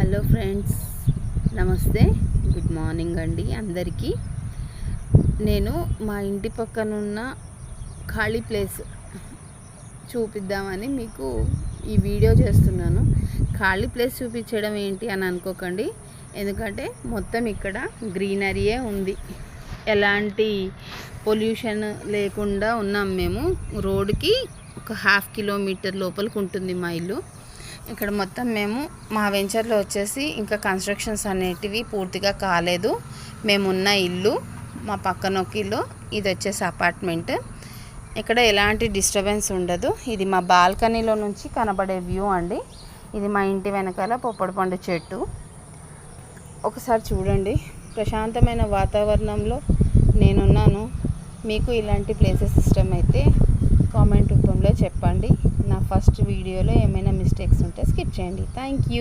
Hello friends, నమస్తే, good morning అండి అందరికీ. నేను మా ఇంటి పక్కనున్న ఖాళీ ప్లేస్ చూపిద్దామని మీకు ఈ వీడియో చేస్తున్నాను. ఖాళీ ప్లేస్ చూపించడం ఏంటి అని అనుకోకండి, ఎందుకంటే మొత్తం ఇక్కడ గ్రీనరీయే ఉంది. ఎలాంటి పొల్యూషన్ లేకుండా ఉన్నాం మేము. రోడ్డుకి ఒక 1/2 కిలోమీటర్ లోపలికి ఉంటుంది మా ఇల్లు. ఇక్కడ మొత్తం మేము మా వెంచర్లో వచ్చేసి ఇంకా కన్స్ట్రక్షన్స్ అనేటివి పూర్తిగా కాలేదు. మేమున్న ఇల్లు, మా పక్కన ఒక ఇల్లు, ఇది వచ్చేసి అపార్ట్మెంట్. ఇక్కడ ఎలాంటి డిస్టర్బెన్స్ ఉండదు. ఇది మా బాల్కనీలో నుంచి కనబడే వ్యూ అండి. ఇది మా ఇంటి వెనకాల పొప్పడి పండు చెట్టు. ఒకసారి చూడండి, ప్రశాంతమైన వాతావరణంలో నేనున్నాను. మీకు ఇలాంటి ప్లేసెస్ ఇష్టమైతే కామెంట్ రూపంలో చెప్పండి. నా ఫస్ట్ వీడియోలో ఏమైనా మిస్టేక్స్ ఉంటే స్కిప్ చేయండి. Thank you.